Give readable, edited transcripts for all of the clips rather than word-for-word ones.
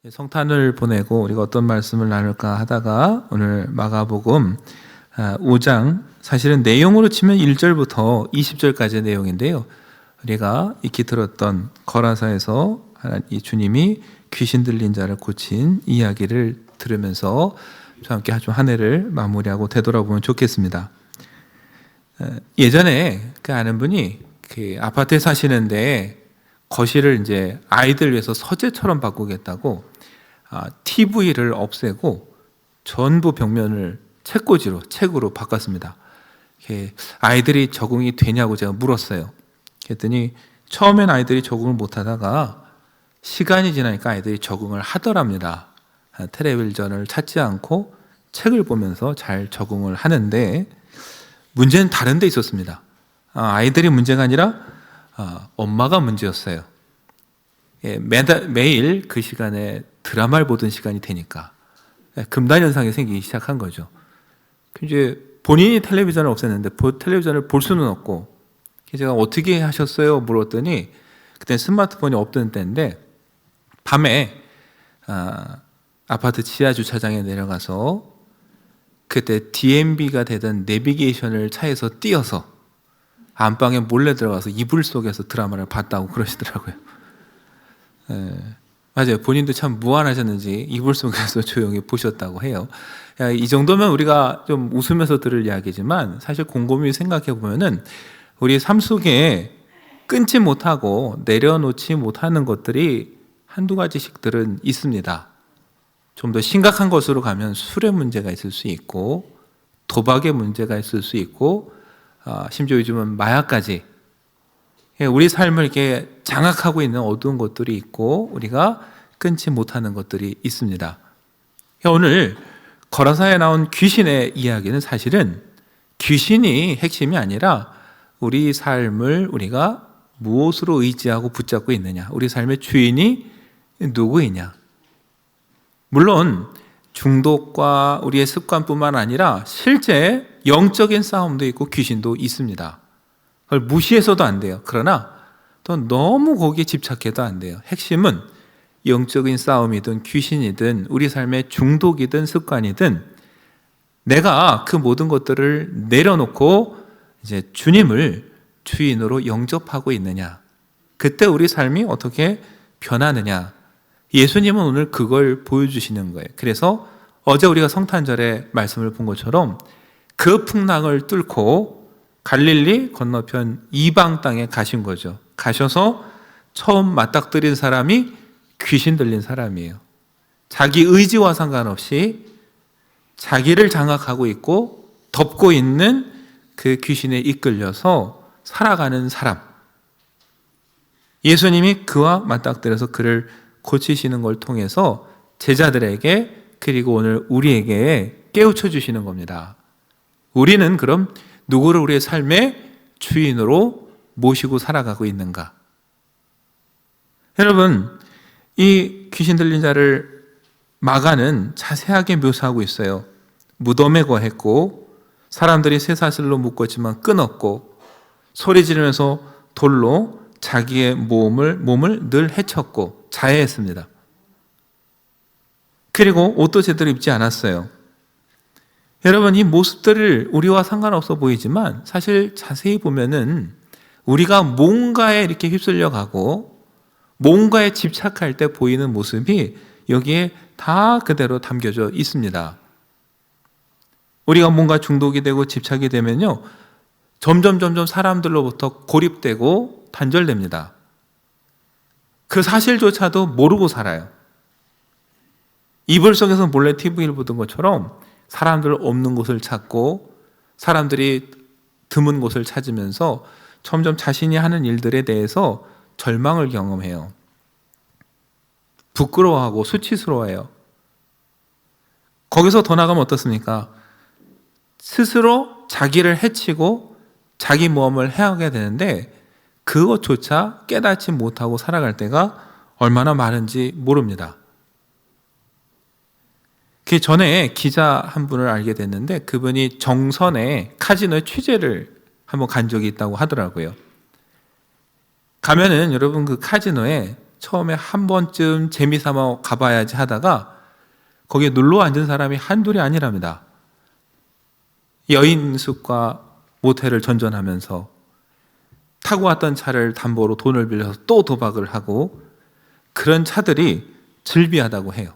성탄을 보내고 우리가 어떤 말씀을 나눌까 하다가 오늘 마가복음 5장, 사실은 내용으로 치면 1절부터 20절까지의 내용인데요. 우리가 익히 들었던 거라사에서 이 주님이 귀신 들린 자를 고친 이야기를 들으면서 함께 한 해를 마무리하고 되돌아보면 좋겠습니다. 예전에 아는 분이 아파트에 사시는데 거실을 이제 아이들 위해서 서재처럼 바꾸겠다고 TV를 없애고 전부 벽면을 책으로 바꿨습니다. 아이들이 적응이 되냐고 제가 물었어요. 그랬더니 처음엔 아이들이 적응을 못하다가 시간이 지나니까 아이들이 적응을 하더랍니다. 텔레비전을 찾지 않고 책을 보면서 잘 적응을 하는데, 문제는 다른 데 있었습니다. 아이들이 문제가 아니라 엄마가 문제였어요. 매일 그 시간에 드라마를 보던 시간이 되니까 금단 현상이 생기기 시작한 거죠. 이제 본인이 텔레비전을 없앴는데 텔레비전을 볼 수는 없고, 제가 어떻게 하셨어요? 물었더니 그때 스마트폰이 없던 때인데 밤에 아파트 지하 주차장에 내려가서 그때 DMB가 되던 내비게이션을 차에서 띄어서 안방에 몰래 들어가서 이불 속에서 드라마를 봤다고 그러시더라고요. 맞아요. 본인도 참 무안하셨는지 이불 속에서 조용히 보셨다고 해요. 이 정도면 우리가 좀 웃으면서 들을 이야기지만, 사실 곰곰이 생각해 보면은 우리 삶 속에 끊지 못하고 내려놓지 못하는 것들이 한두 가지씩들은 있습니다. 좀 더 심각한 것으로 가면 술의 문제가 있을 수 있고, 도박의 문제가 있을 수 있고, 심지어 요즘은 마약까지 우리 삶을 이렇게 장악하고 있는 어두운 것들이 있고, 우리가 끊지 못하는 것들이 있습니다. 오늘 거라사에 나온 귀신의 이야기는 사실은 귀신이 핵심이 아니라 우리 삶을 우리가 무엇으로 의지하고 붙잡고 있느냐, 우리 삶의 주인이 누구이냐. 물론 중독과 우리의 습관뿐만 아니라 실제 영적인 싸움도 있고 귀신도 있습니다. 그걸 무시해서도 안 돼요. 그러나 또 너무 거기에 집착해도 안 돼요. 핵심은 영적인 싸움이든 귀신이든 우리 삶의 중독이든 습관이든 내가 그 모든 것들을 내려놓고 이제 주님을 주인으로 영접하고 있느냐, 그때 우리 삶이 어떻게 변하느냐. 예수님은 오늘 그걸 보여주시는 거예요. 그래서 어제 우리가 성탄절에 말씀을 본 것처럼 그 풍랑을 뚫고 갈릴리 건너편 이방 땅에 가신 거죠. 가셔서 처음 맞닥뜨린 사람이 귀신 들린 사람이에요. 자기 의지와 상관없이 자기를 장악하고 있고 덮고 있는 그 귀신에 이끌려서 살아가는 사람. 예수님이 그와 맞닥뜨려서 그를 고치시는 걸 통해서 제자들에게, 그리고 오늘 우리에게 깨우쳐 주시는 겁니다. 우리는 그럼 누구를 우리의 삶의 주인으로 모시고 살아가고 있는가? 여러분, 이 귀신 들린 자를 마가는 자세하게 묘사하고 있어요. 무덤에 거했고 사람들이 쇠사슬로 묶었지만 끊었고 소리 지르면서 돌로 자기의 몸을 늘 해쳤고 자해했습니다. 그리고 옷도 제대로 입지 않았어요. 여러분, 이 모습들을 우리와 상관없어 보이지만 사실 자세히 보면은 우리가 뭔가에 이렇게 휩쓸려 가고 뭔가에 집착할 때 보이는 모습이 여기에 다 그대로 담겨져 있습니다. 우리가 뭔가 중독이 되고 집착이 되면요, 점점 사람들로부터 고립되고 단절됩니다. 그 사실조차도 모르고 살아요. 이불 속에서 몰래 TV를 보던 것처럼 사람들 없는 곳을 찾고 사람들이 드문 곳을 찾으면서 점점 자신이 하는 일들에 대해서 절망을 경험해요. 부끄러워하고 수치스러워해요. 거기서 더 나가면 어떻습니까? 스스로 자기를 해치고 자기 모험을 해하게 되는데 그것조차 깨닫지 못하고 살아갈 때가 얼마나 많은지 모릅니다. 그 전에 기자 한 분을 알게 됐는데 그분이 정선의 카지노에 취재를 한번 간 적이 있다고 하더라고요. 가면은 여러분 그 카지노에 처음에 한 번쯤 재미삼아 가봐야지 하다가 거기에 눌러 앉은 사람이 한둘이 아니랍니다. 여인숙과 모텔을 전전하면서 타고 왔던 차를 담보로 돈을 빌려서 또 도박을 하고 그런 차들이 즐비하다고 해요.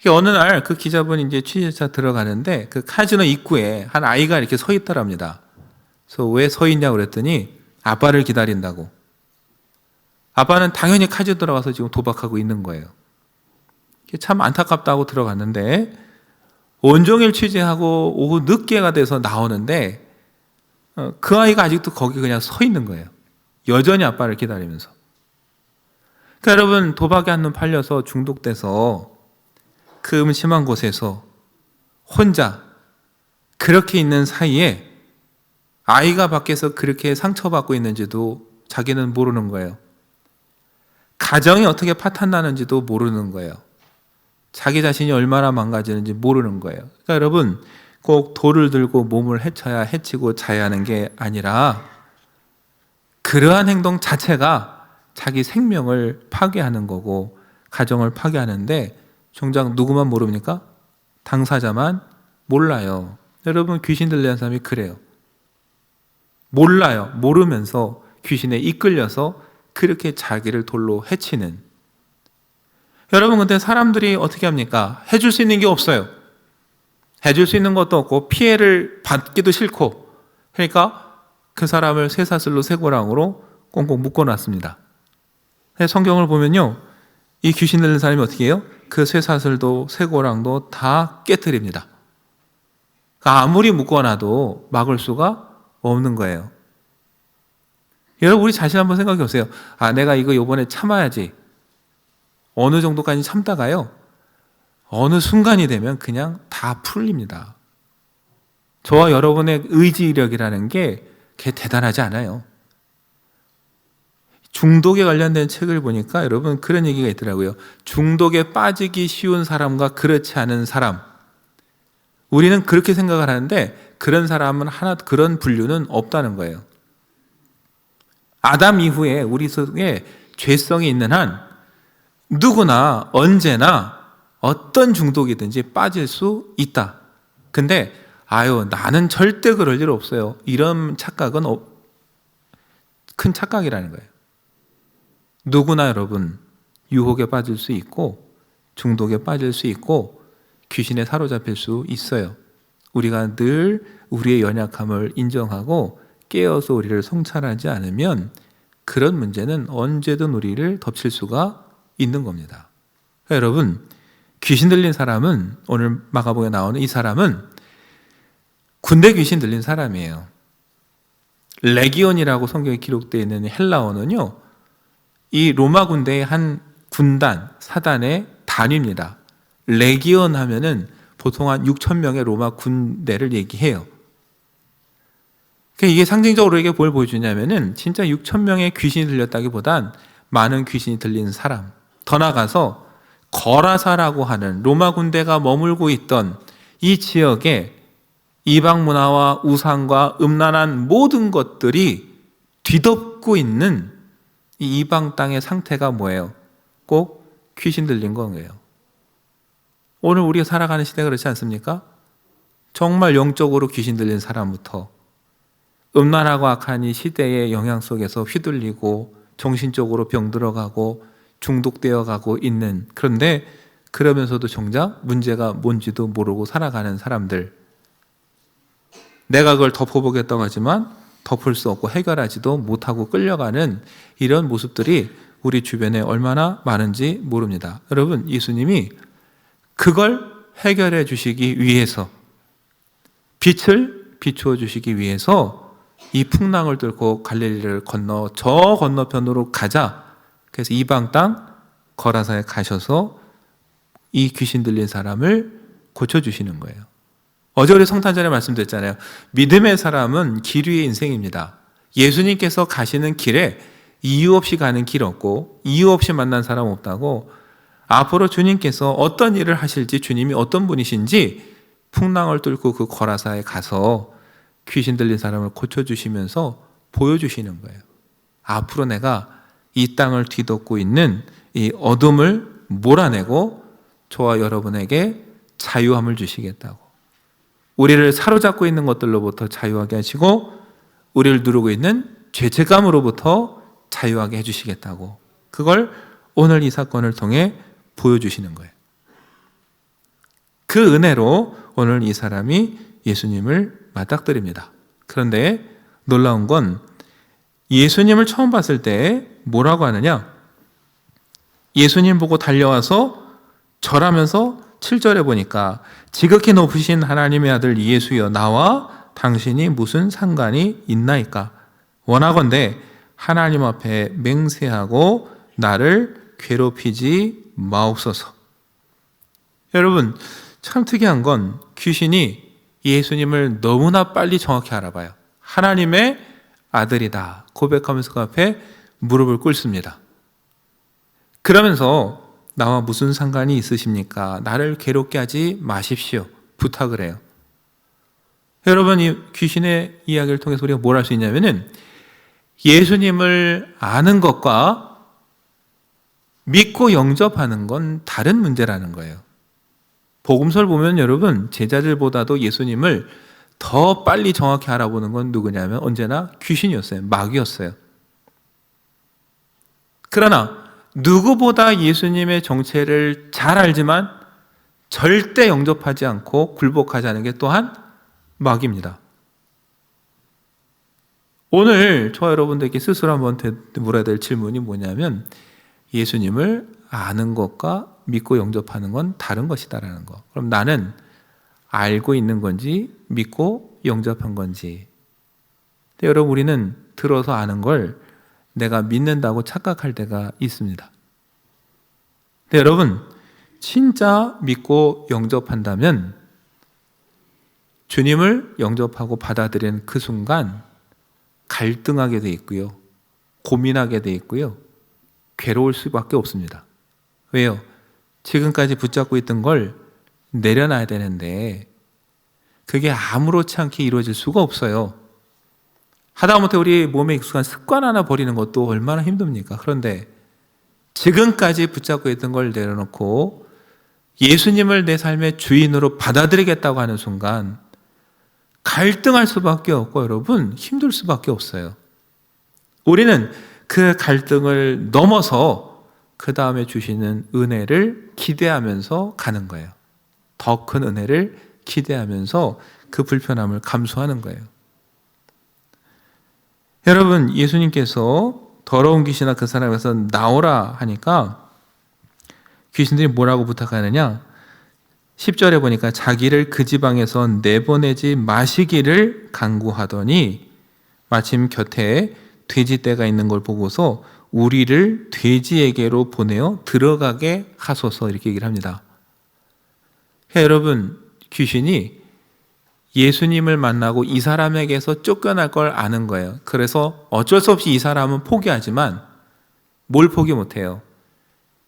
어느 날 그 기자분이 이제 취재차 들어가는데 그 카지노 입구에 한 아이가 이렇게 서 있더랍니다. 그래서 왜 서 있냐고 그랬더니 아빠를 기다린다고. 아빠는 당연히 카지노 들어가서 지금 도박하고 있는 거예요. 참 안타깝다고 들어갔는데 온종일 취재하고 오후 늦게가 돼서 나오는데 그 아이가 아직도 거기 그냥 서 있는 거예요. 여전히 아빠를 기다리면서. 그러니까 여러분, 도박에 한눈 팔려서 중독돼서 그 음침한 곳에서 혼자 그렇게 있는 사이에 아이가 밖에서 그렇게 상처받고 있는지도 자기는 모르는 거예요. 가정이 어떻게 파탄나는지도 모르는 거예요. 자기 자신이 얼마나 망가지는지 모르는 거예요. 그러니까 여러분, 꼭 돌을 들고 몸을 해쳐야 해치고 자야 하는 게 아니라 그러한 행동 자체가 자기 생명을 파괴하는 거고 가정을 파괴하는데 정작 누구만 모릅니까? 당사자만 몰라요. 여러분, 귀신 들리는 사람이 그래요. 몰라요. 모르면서 귀신에 이끌려서 그렇게 자기를 돌로 해치는. 여러분, 근데 사람들이 어떻게 합니까? 해줄 수 있는 게 없어요. 해줄 수 있는 것도 없고 피해를 받기도 싫고, 그러니까 그 사람을 쇠사슬로 쇠고랑으로 꽁꽁 묶어놨습니다. 성경을 보면요, 이 귀신 들린 사람이 어떻게 해요? 그 쇠사슬도 쇠고랑도 다 깨트립니다. 그러니까 아무리 묶어놔도 막을 수가 없는 거예요. 여러분, 우리 자신 한번 생각해 보세요. 내가 이거 이번에 참아야지. 어느 정도까지 참다가요, 어느 순간이 되면 그냥 다 풀립니다. 저와 여러분의 의지력이라는 게 그게 대단하지 않아요. 중독에 관련된 책을 보니까 여러분 그런 얘기가 있더라고요. 중독에 빠지기 쉬운 사람과 그렇지 않은 사람. 우리는 그렇게 생각을 하는데 그런 사람은 그런 분류는 없다는 거예요. 아담 이후에 우리 속에 죄성이 있는 한 누구나 언제나 어떤 중독이든지 빠질 수 있다. 근데 나는 절대 그럴 일 없어요. 이런 착각은 큰 착각이라는 거예요. 누구나 여러분 유혹에 빠질 수 있고 중독에 빠질 수 있고 귀신에 사로잡힐 수 있어요. 우리가 늘 우리의 연약함을 인정하고 깨어서 우리를 성찰하지 않으면 그런 문제는 언제든 우리를 덮칠 수가 있는 겁니다. 여러분, 귀신 들린 사람은, 오늘 마가복음에 나오는 이 사람은 군대 귀신 들린 사람이에요. 레기온이라고 성경에 기록되어 있는 헬라어는요, 이 로마 군대의 한 군단, 사단의 단위입니다. 레기온 하면은 보통 한 6천 명의 로마 군대를 얘기해요. 이게 상징적으로 이게 뭘 보여주냐면은 진짜 6천 명의 귀신이 들렸다기보단 많은 귀신이 들린 사람. 더 나아가서 거라사라고 하는 로마 군대가 머물고 있던 이 지역에 이방 문화와 우상과 음란한 모든 것들이 뒤덮고 있는 이 이방 땅의 상태가 뭐예요? 꼭 귀신 들린 거예요. 오늘 우리가 살아가는 시대가 그렇지 않습니까? 정말 영적으로 귀신 들린 사람부터 음란하고 악한 이 시대의 영향 속에서 휘둘리고 정신적으로 병들어가고 중독되어 가고 있는, 그런데 그러면서도 정작 문제가 뭔지도 모르고 살아가는 사람들, 내가 그걸 덮어보겠다고 하지만 덮을 수 없고 해결하지도 못하고 끌려가는 이런 모습들이 우리 주변에 얼마나 많은지 모릅니다. 여러분, 예수님이 그걸 해결해 주시기 위해서, 빛을 비추어 주시기 위해서 이 풍랑을 뚫고 갈릴리를 건너 저 건너편으로 가자. 그래서 이방 땅 거라사에 가셔서 이 귀신 들린 사람을 고쳐주시는 거예요. 어제 우리 성탄절에 말씀드렸잖아요. 믿음의 사람은 길 위의 인생입니다. 예수님께서 가시는 길에 이유 없이 가는 길 없고 이유 없이 만난 사람 없다고, 앞으로 주님께서 어떤 일을 하실지, 주님이 어떤 분이신지 풍랑을 뚫고 그 거라사에 가서 귀신 들린 사람을 고쳐주시면서 보여주시는 거예요. 앞으로 내가 이 땅을 뒤덮고 있는 이 어둠을 몰아내고 저와 여러분에게 자유함을 주시겠다고. 우리를 사로잡고 있는 것들로부터 자유하게 하시고 우리를 누르고 있는 죄책감으로부터 자유하게 해주시겠다고. 그걸 오늘 이 사건을 통해 보여주시는 거예요. 그 은혜로 오늘 이 사람이 예수님을 맞닥뜨립니다. 그런데 놀라운 건 예수님을 처음 봤을 때 뭐라고 하느냐? 예수님 보고 달려와서 절하면서 7절에 보니까 지극히 높으신 하나님의 아들 예수여 나와 당신이 무슨 상관이 있나이까? 원하건대 하나님 앞에 맹세하고 나를 괴롭히지 마옵소서. 여러분 참 특이한 건 귀신이 예수님을 너무나 빨리 정확히 알아봐요. 하나님의 아들이다 고백하면서 그 앞에 무릎을 꿇습니다. 그러면서 나와 무슨 상관이 있으십니까? 나를 괴롭게 하지 마십시오. 부탁을 해요. 여러분 이 귀신의 이야기를 통해서 우리가 뭘 할 수 있냐면은 예수님을 아는 것과 믿고 영접하는 건 다른 문제라는 거예요. 복음서를 보면 여러분 제자들보다도 예수님을 더 빨리 정확히 알아보는 건 누구냐면 언제나 귀신이었어요. 마귀였어요. 그러나 누구보다 예수님의 정체를 잘 알지만 절대 영접하지 않고 굴복하지 않은 게 또한 마귀입니다. 오늘 저 여러분들께 스스로 한번 물어야 될 질문이 뭐냐면 예수님을 아는 것과 믿고 영접하는 건 다른 것이다라는 거. 그럼 나는 알고 있는 건지 믿고 영접한 건지. 근데 여러분 우리는 들어서 아는 걸 내가 믿는다고 착각할 때가 있습니다. 근데 여러분 진짜 믿고 영접한다면 주님을 영접하고 받아들이는 그 순간 갈등하게 돼 있고요. 고민하게 돼 있고요. 괴로울 수밖에 없습니다. 왜요? 지금까지 붙잡고 있던 걸 내려놔야 되는데 그게 아무렇지 않게 이루어질 수가 없어요. 하다못해 우리 몸에 익숙한 습관 하나 버리는 것도 얼마나 힘듭니까? 그런데 지금까지 붙잡고 있던 걸 내려놓고 예수님을 내 삶의 주인으로 받아들이겠다고 하는 순간 갈등할 수밖에 없고 여러분 힘들 수밖에 없어요. 우리는 그 갈등을 넘어서 그 다음에 주시는 은혜를 기대하면서 가는 거예요. 더 큰 은혜를 기대하면서 그 불편함을 감수하는 거예요. 여러분 예수님께서 더러운 귀신아 그 사람에서 나오라 하니까 귀신들이 뭐라고 부탁하느냐? 10절에 보니까 자기를 그 지방에서 내보내지 마시기를 간구하더니 마침 곁에 돼지떼가 있는 걸 보고서 우리를 돼지에게로 보내어 들어가게 하소서 이렇게 얘기를 합니다. 여러분 귀신이 예수님을 만나고 이 사람에게서 쫓겨날 걸 아는 거예요. 그래서 어쩔 수 없이 이 사람은 포기하지만 뭘 포기 못해요?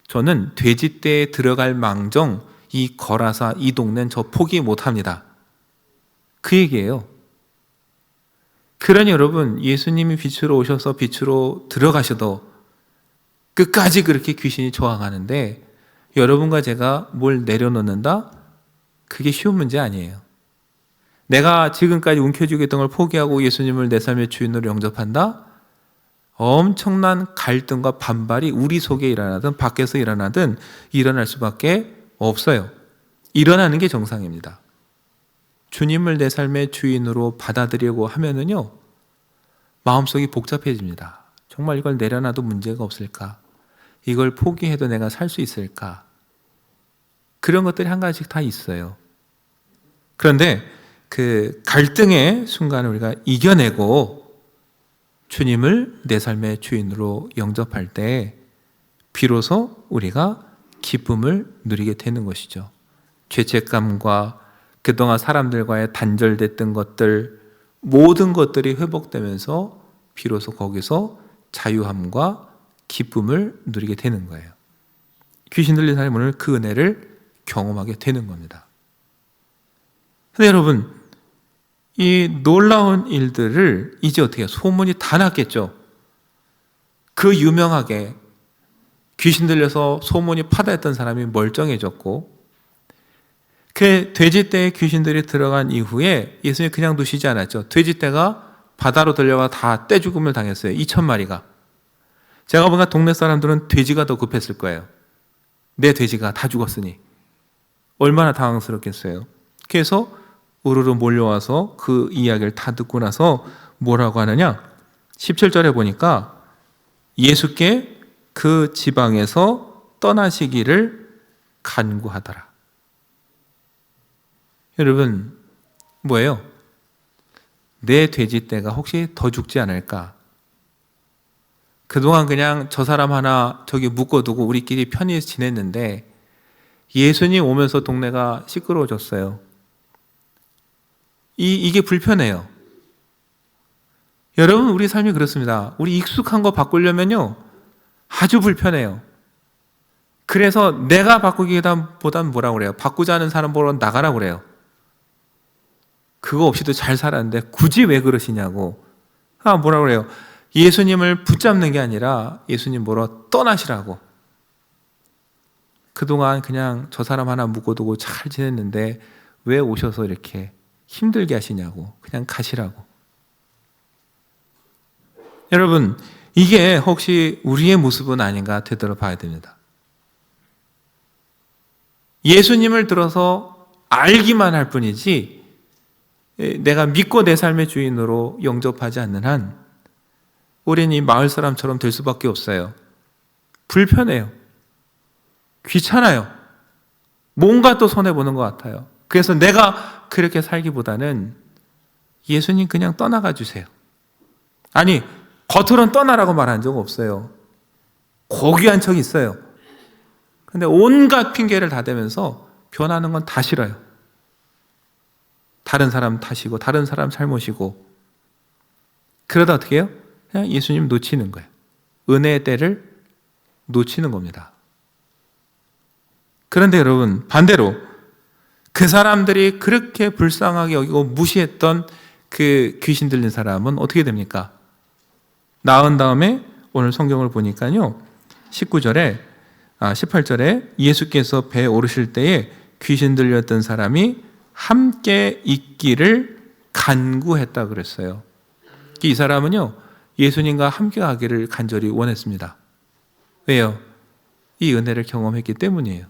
저는 돼지떼에 들어갈 망정 이 거라사 이 동네는 저 포기 못합니다. 그 얘기예요. 그러니 여러분 예수님이 빛으로 오셔서 빛으로 들어가셔도 끝까지 그렇게 귀신이 저항하는데 여러분과 제가 뭘 내려놓는다? 그게 쉬운 문제 아니에요. 내가 지금까지 움켜쥐고 있던 걸 포기하고 예수님을 내 삶의 주인으로 영접한다? 엄청난 갈등과 반발이 우리 속에 일어나든 밖에서 일어나든 일어날 수밖에 없어요. 일어나는 게 정상입니다. 주님을 내 삶의 주인으로 받아들이려고 하면은요, 마음속이 복잡해집니다. 정말 이걸 내려놔도 문제가 없을까? 이걸 포기해도 내가 살 수 있을까? 그런 것들이 한 가지씩 다 있어요. 그런데 그 갈등의 순간을 우리가 이겨내고 주님을 내 삶의 주인으로 영접할 때 비로소 우리가 기쁨을 누리게 되는 것이죠. 죄책감과 그동안 사람들과의 단절됐던 것들 모든 것들이 회복되면서 비로소 거기서 자유함과 기쁨을 누리게 되는 거예요. 귀신 들린 사람이 오늘 그 은혜를 경험하게 되는 겁니다. 근데 여러분 이 놀라운 일들을 이제 어떻게 해요? 소문이 다 났겠죠. 그 유명하게 귀신 들려서 소문이 파다했던 사람이 멀쩡해졌고, 그 돼지떼에 귀신들이 들어간 이후에 예수님이 그냥 두시지 않았죠. 돼지떼가 바다로 들려가 다 떼죽음을 당했어요. 2,000마리가. 제가 보니까 동네 사람들은 돼지가 더 급했을 거예요. 내 돼지가 다 죽었으니. 얼마나 당황스럽겠어요. 그래서 우르르 몰려와서 그 이야기를 다 듣고 나서 뭐라고 하느냐? 17절에 보니까 예수께 그 지방에서 떠나시기를 간구하더라. 여러분, 뭐예요? 내 돼지떼가 혹시 더 죽지 않을까? 그동안 그냥 저 사람 하나 저기 묶어두고 우리끼리 편히 지냈는데 예수님 오면서 동네가 시끄러워졌어요. 이게 불편해요. 여러분, 우리 삶이 그렇습니다. 우리 익숙한 거 바꾸려면요, 아주 불편해요. 그래서 내가 바꾸기보단 뭐라고 그래요? 바꾸자는 사람 보러 나가라고 그래요. 그거 없이도 잘 살았는데 굳이 왜 그러시냐고. 뭐라고 그래요? 예수님을 붙잡는 게 아니라 예수님 보러 떠나시라고. 그동안 그냥 저 사람 하나 묶어두고 잘 지냈는데 왜 오셔서 이렇게 힘들게 하시냐고. 그냥 가시라고. 여러분, 이게 혹시 우리의 모습은 아닌가 되돌아봐야 됩니다. 예수님을 들어서 알기만 할 뿐이지 내가 믿고 내 삶의 주인으로 영접하지 않는 한 우리는 이 마을 사람처럼 될 수밖에 없어요. 불편해요. 귀찮아요. 뭔가 또 손해보는 것 같아요. 그래서 내가 그렇게 살기보다는 예수님 그냥 떠나가 주세요. 아니, 겉으로는 떠나라고 말한 적 없어요. 고귀한 척 있어요. 근데 온갖 핑계를 다 대면서 변하는 건 다 싫어요. 다른 사람 탓이고 다른 사람 잘못이고. 그러다 어떻게 해요? 그냥 예수님 놓치는 거예요. 은혜의 때를 놓치는 겁니다. 그런데 여러분, 반대로 그 사람들이 그렇게 불쌍하게 여기고 무시했던 그 귀신 들린 사람은 어떻게 됩니까? 나은 다음에 오늘 성경을 보니까요, 18절에 예수께서 배에 오르실 때에 귀신 들렸던 사람이 함께 있기를 간구했다 그랬어요. 이 사람은요, 예수님과 함께 가기를 간절히 원했습니다. 왜요? 이 은혜를 경험했기 때문이에요.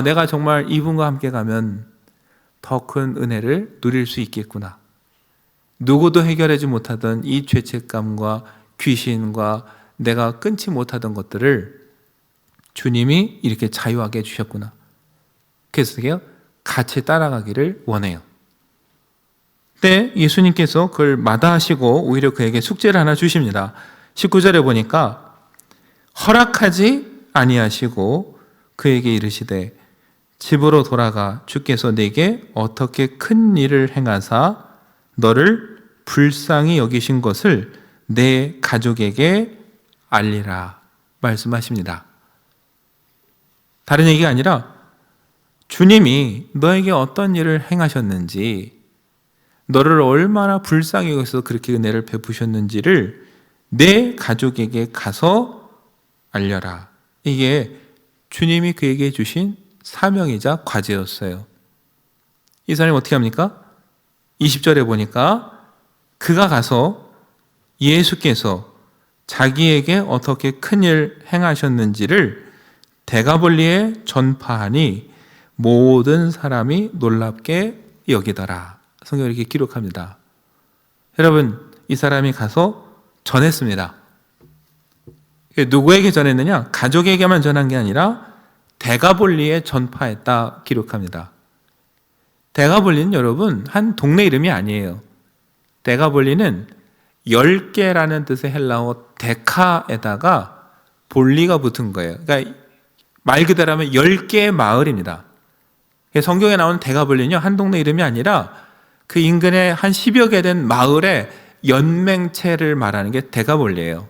내가 정말 이분과 함께 가면 더 큰 은혜를 누릴 수 있겠구나. 누구도 해결하지 못하던 이 죄책감과 귀신과 내가 끊지 못하던 것들을 주님이 이렇게 자유하게 해주셨구나. 그래서 같이 따라가기를 원해요. 근데 예수님께서 그걸 마다하시고 오히려 그에게 숙제를 하나 주십니다. 19절에 보니까 허락하지 아니하시고 그에게 이르시되 집으로 돌아가 주께서 내게 어떻게 큰 일을 행하사 너를 불쌍히 여기신 것을 내 가족에게 알리라 말씀하십니다. 다른 얘기가 아니라 주님이 너에게 어떤 일을 행하셨는지, 너를 얼마나 불쌍히 여기서 그렇게 은혜를 베푸셨는지를 내 가족에게 가서 알려라. 이게 주님이 그에게 주신 사명이자 과제였어요. 이 사람이 어떻게 합니까? 20절에 보니까 그가 가서 예수께서 자기에게 어떻게 큰일 행하셨는지를 데가볼리에 전파하니 모든 사람이 놀랍게 여기더라. 성경이 이렇게 기록합니다. 여러분, 이 사람이 가서 전했습니다. 누구에게 전했느냐? 가족에게만 전한 게 아니라 데가볼리에 전파했다 기록합니다. 데가볼리는 여러분 한 동네 이름이 아니에요. 데가볼리는 10개라는 뜻의 헬라어 데카에다가 볼리가 붙은 거예요. 그러니까 말 그대로 하면 10개의 마을입니다. 성경에 나오는 데가볼리는요, 한 동네 이름이 아니라 그 인근에 한 10여 개 된 마을의 연맹체를 말하는 게 데가볼리예요.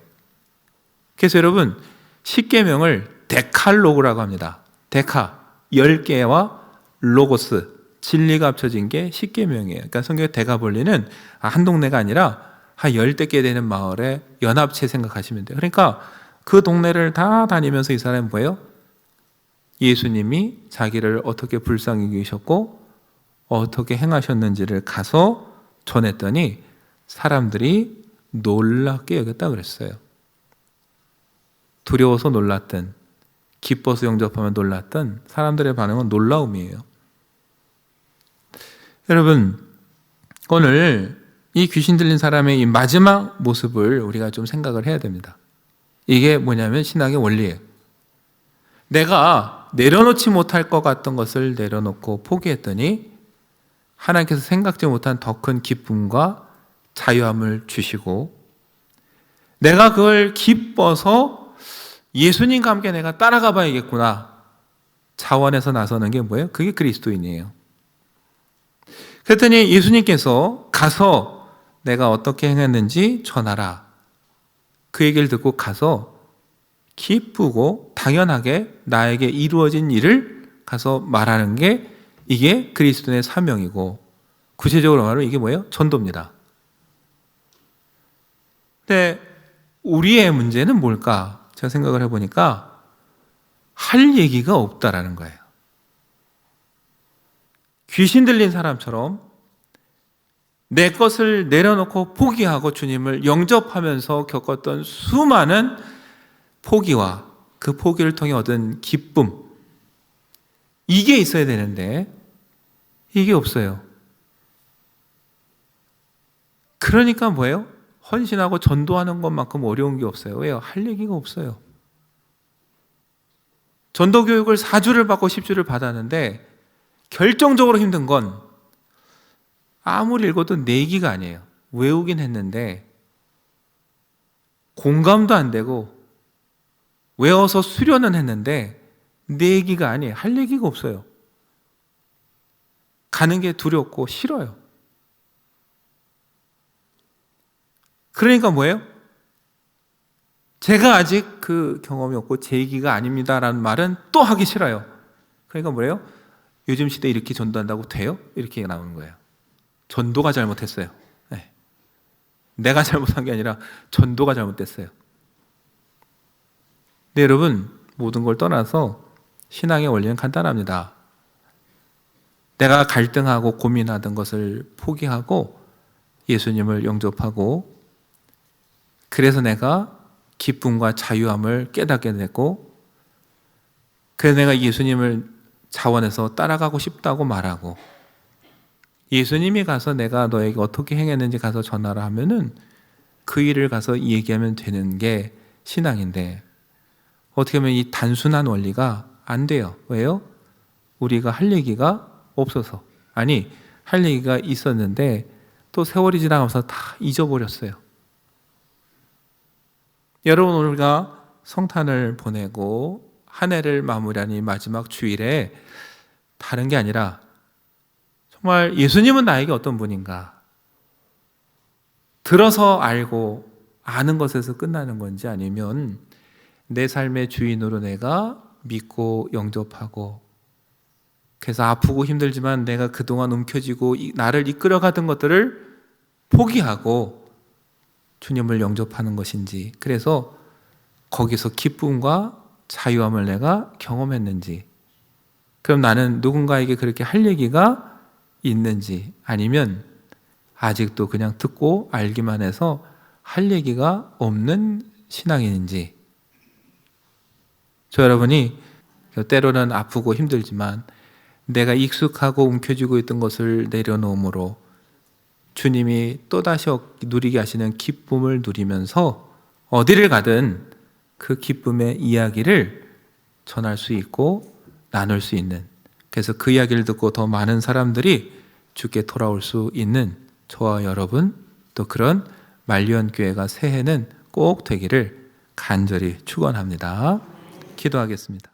그래서 여러분, 십계명을 데칼로그라고 합니다. 데카, 10개와 로고스, 진리가 합쳐진 게 십계명이에요. 그러니까 성경의 데가볼리는 한 동네가 아니라 한 열댓 개 되는 마을에 연합체 생각하시면 돼요. 그러니까 그 동네를 다 다니면서 이 사람은 뭐예요? 예수님이 자기를 어떻게 불쌍히 여기셨고 어떻게 행하셨는지를 가서 전했더니 사람들이 놀랍게 여겼다 그랬어요. 두려워서 놀랐든 기뻐서 영접하면 놀랐든 사람들의 반응은 놀라움이에요. 여러분, 오늘 이 귀신 들린 사람의 이 마지막 모습을 우리가 좀 생각을 해야 됩니다. 이게 뭐냐면 신앙의 원리예요. 내가 내려놓지 못할 것 같던 것을 내려놓고 포기했더니 하나님께서 생각지 못한 더 큰 기쁨과 자유함을 주시고, 내가 그걸 기뻐서 예수님과 함께 내가 따라가 봐야겠구나 자원해서 나서는 게 뭐예요? 그게 그리스도인이에요. 그랬더니 예수님께서 가서 내가 어떻게 행했는지 전하라. 그 얘기를 듣고 가서 기쁘고 당연하게 나에게 이루어진 일을 가서 말하는 게 이게 그리스도인의 사명이고, 구체적으로 말하면 이게 뭐예요? 전도입니다. 근데 우리의 문제는 뭘까? 제가 생각을 해보니까 할 얘기가 없다라는 거예요. 귀신 들린 사람처럼 내 것을 내려놓고 포기하고 주님을 영접하면서 겪었던 수많은 포기와 그 포기를 통해 얻은 기쁨, 이게 있어야 되는데 이게 없어요. 그러니까 뭐예요? 헌신하고 전도하는 것만큼 어려운 게 없어요. 왜요? 할 얘기가 없어요. 전도 교육을 4주를 받고 10주를 받았는데 결정적으로 힘든 건 아무리 읽어도 내기가 아니에요. 외우긴 했는데 공감도 안 되고 외워서 수련은 했는데 내기가 아니에요. 할 얘기가 없어요. 가는 게 두렵고 싫어요. 그러니까 뭐예요? 제가 아직 그 경험이 없고 제 얘기가 아닙니다라는 말은 또 하기 싫어요. 그러니까 뭐예요? 요즘 시대에 이렇게 전도한다고 돼요? 이렇게 나오는 거예요. 전도가 잘못했어요. 네. 내가 잘못한 게 아니라 전도가 잘못됐어요. 네, 여러분, 모든 걸 떠나서 신앙의 원리는 간단합니다. 내가 갈등하고 고민하던 것을 포기하고 예수님을 영접하고, 그래서 내가 기쁨과 자유함을 깨닫게 됐고, 그래서 내가 예수님을 자원해서 따라가고 싶다고 말하고, 예수님이 가서 내가 너에게 어떻게 행했는지 가서 전하라 하면은 그 일을 가서 얘기하면 되는 게 신앙인데, 어떻게 보면 이 단순한 원리가 안 돼요. 왜요? 우리가 할 얘기가 없어서. 아니, 할 얘기가 있었는데 또 세월이 지나가면서 다 잊어버렸어요. 여러분, 우리가 성탄을 보내고 한 해를 마무리하는 이 마지막 주일에 다른 게 아니라 정말 예수님은 나에게 어떤 분인가 들어서 알고 아는 것에서 끝나는 건지, 아니면 내 삶의 주인으로 내가 믿고 영접하고, 그래서 아프고 힘들지만 내가 그동안 움켜쥐고 나를 이끌어가던 것들을 포기하고 주님을 영접하는 것인지, 그래서 거기서 기쁨과 자유함을 내가 경험했는지, 그럼 나는 누군가에게 그렇게 할 얘기가 있는지, 아니면 아직도 그냥 듣고 알기만 해서 할 얘기가 없는 신앙인인지. 저 여러분이 때로는 아프고 힘들지만 내가 익숙하고 움켜쥐고 있던 것을 내려놓음으로 주님이 또다시 누리게 하시는 기쁨을 누리면서 어디를 가든 그 기쁨의 이야기를 전할 수 있고 나눌 수 있는, 그래서 그 이야기를 듣고 더 많은 사람들이 주께 돌아올 수 있는 저와 여러분, 또 그런 만리언교회가 새해는 꼭 되기를 간절히 축원합니다. 기도하겠습니다.